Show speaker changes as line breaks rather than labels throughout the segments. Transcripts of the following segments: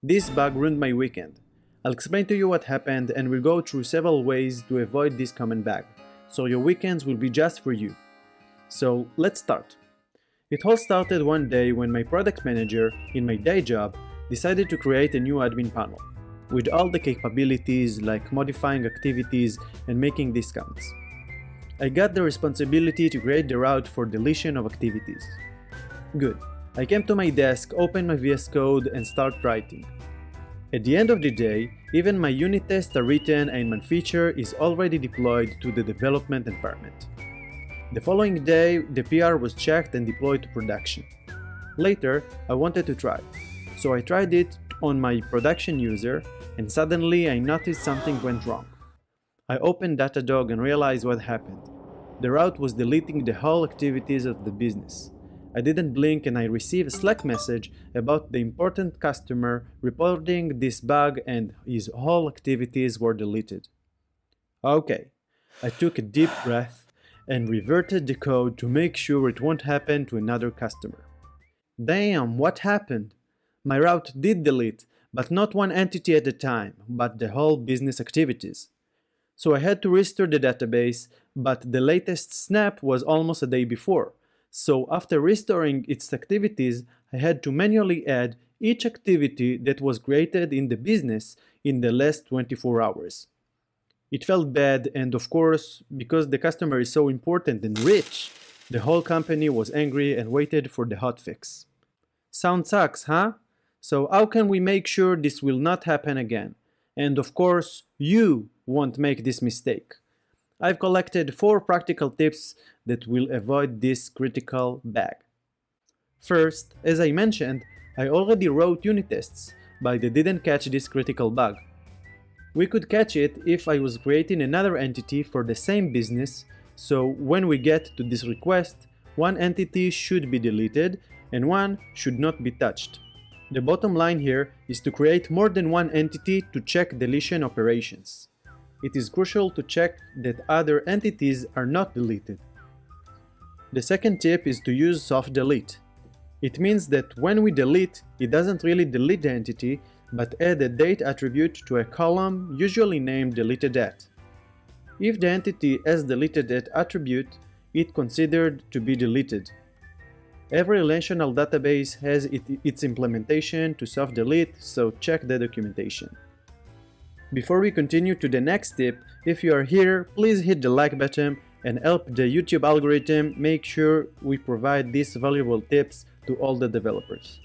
This bug ruined my weekend. I'll explain to you what happened and we'll go through several ways to avoid this common bug, so your weekends will be just for you. So let's start. It all started one day when my product manager, in my day job, decided to create a new admin panel, with all the capabilities like modifying activities and making discounts. I got the responsibility to create the route for deletion of activities. Good. I came to my desk, opened my VS Code and start writing. At the end of the day, even my unit tests are written and my feature is already deployed to the development environment. The following day, the PR was checked and deployed to production. Later, I wanted to try, so I tried it on my production user and suddenly I noticed something went wrong. I opened Datadog and realized what happened. The route was deleting the whole activities of the business. I didn't blink and I received a Slack message about the important customer reporting this bug and his whole activities were deleted. Okay, I took a deep breath and reverted the code to make sure it won't happen to another customer. Damn, what happened? My route did delete, but not one entity at a time, but the whole business activities. So I had to restore the database, but the latest snap was almost a day before. So after restoring its activities, I had to manually add each activity that was created in the business in the last 24 hours. It felt bad, and of course, because the customer is so important and rich, the whole company was angry and waited for the hotfix. Sound sucks, huh? So how can we make sure this will not happen again? And of course, you won't make this mistake. I've collected 4 practical tips that will avoid this critical bug. First, as I mentioned, I already wrote unit tests, but they didn't catch this critical bug. We could catch it if I was creating another entity for the same business, so when we get to this request, one entity should be deleted and one should not be touched. The bottom line here is to create more than one entity to check deletion operations. It is crucial to check that other entities are not deleted. The second tip is to use soft delete. It means that when we delete, it doesn't really delete the entity, but add a date attribute to a column usually named deleted at. If the entity has deleted that attribute, it's considered to be deleted. Every relational database has its implementation to soft delete, so check the documentation. Before we continue to the next tip, if you are here, please hit the like button and help the YouTube algorithm make sure we provide these valuable tips to all the developers.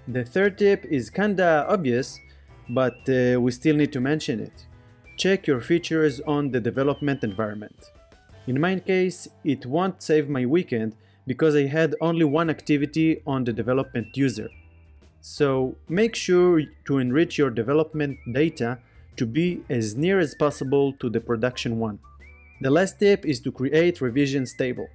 The third tip is kinda obvious, but we still need to mention it. Check your features on the development environment. In my case, it won't save my weekend because I had only one activity on the development user. So make sure to enrich your development data to be as near as possible to the production one. The last tip is to create revisions table.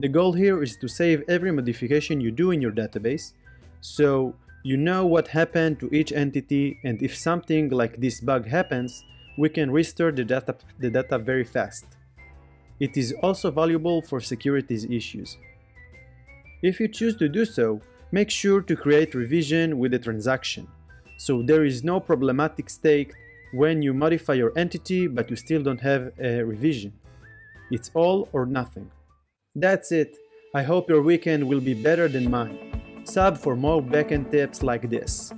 The goal here is to save every modification you do in your database, so you know what happened to each entity, and if something like this bug happens, we can restore the data very fast. It is also valuable for security issues. If you choose to do so, make sure to create revision with a transaction, so there is no problematic state when you modify your entity but you still don't have a revision. It's all or nothing. That's it. I hope your weekend will be better than mine. Sub for more backend tips like this.